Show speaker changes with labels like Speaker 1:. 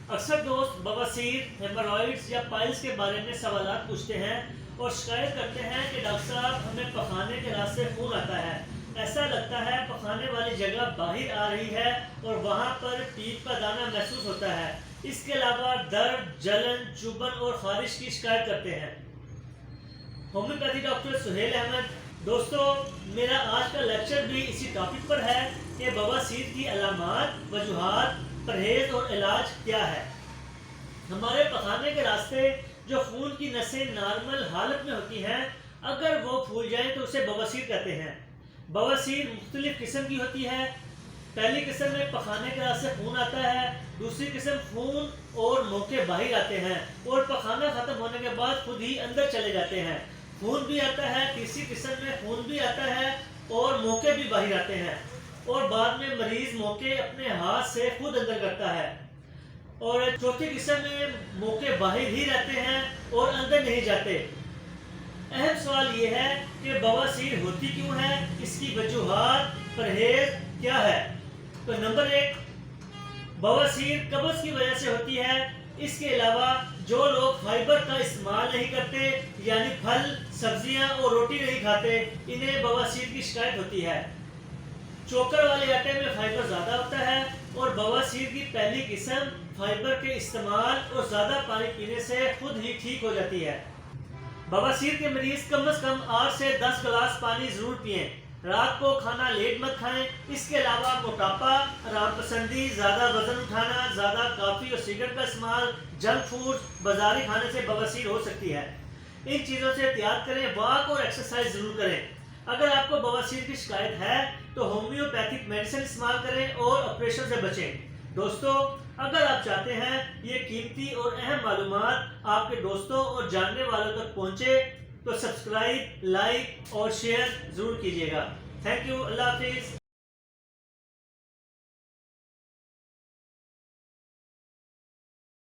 Speaker 1: اکثر دوست بواسیر، ہیمورائڈز یا پائلز کے بارے میں سوالات پوچھتے ہیں اور شکایت کرتے ہیں کہ ڈاکٹر صاحب ہمیں پخانے کے راستے خون آتا ہے، ایسا لگتا ہے پخانے والی جگہ باہر آ رہی ہے اور وہاں پر پیپ کا دانہ محسوس ہوتا ہے۔ اس کے علاوہ درد، جلن، چبھن اور خارش کی شکایت کرتے ہیں۔ Homeopathy doctor Sohail Ahmed. دوستو، میرا آج کا لیکچر بھی اسی ٹاپک پر ہے کہ بواسیر کی علامات، وجوہات، پرہیز اور علاج کیا ہے۔ ہمارے پخانے کے راستے جو خون کی نسیں نارمل حالت میں ہوتی ہیں، اگر وہ پھول جائیں تو اسے بواسیر کہتے ہیں۔ بواسیر مختلف قسم کی ہوتی ہے۔ پہلی قسم میں پخانے کے راستے خون آتا ہے، دوسری قسم خون اور موقع باہر آتے ہیں اور پخانہ ختم ہونے کے بعد خود ہی اندر چلے جاتے ہیں۔ خون بھی آتا ہے، تیسری قسم میں خون بھی آتا ہے اور موقع بھی باہر آتے ہیں اور بعد میں مریض موقع اپنے ہاتھ سے خود اندر کرتا ہے، اور چوتھی قسم میں موقع باہر ہی رہتے ہیں اور اندر نہیں جاتے۔ اہم سوال یہ ہے کہ بواسیر ہوتی کیوں ہے، اس کی وجوہات، پرہیز کیا ہے۔ تو نمبر 1، بواسیر قبض کی وجہ سے ہوتی ہے۔ اس کے علاوہ جو لوگ فائبر کا استعمال نہیں کرتے، یعنی پھل، سبزیاں اور روٹی نہیں کھاتے، انہیں بواسیر کی شکایت ہوتی ہے۔ چوکر والے آٹے میں فائبر زیادہ ہوتا ہے اور بواسیر کی پہلی قسم فائبر کے استعمال اور زیادہ پانی پینے سے خود ہی ٹھیک ہو جاتی ہے۔ بواسیر کے مریض کم از کم 8 سے 10 گلاس پانی ضرور پئیں۔ رات کو کھانا لیٹ مت کھائیں۔ اس کے علاوہ موٹاپا، آرام پسندی، زیادہ وزن اٹھانا، زیادہ کافی اور سگریٹ کا استعمال، جنک فوڈ، بازاری کھانے سے بواسیر ہو سکتی ہے۔ ان چیزوں سے احتیاط کریں، واک اور ایکسرسائز ضرور کریں۔ اگر آپ کو بواسیر کی شکایت ہے تو ہومیوپیتھک میڈیسن استعمال کریں اور آپریشن سے بچیں۔ دوستو، اگر آپ چاہتے ہیں یہ قیمتی اور اہم معلومات آپ کے دوستوں اور جاننے والوں تک پہنچے تو سبسکرائب، لائک اور شیئر ضرور کیجیے گا۔ تھینک یو، اللہ حافظ۔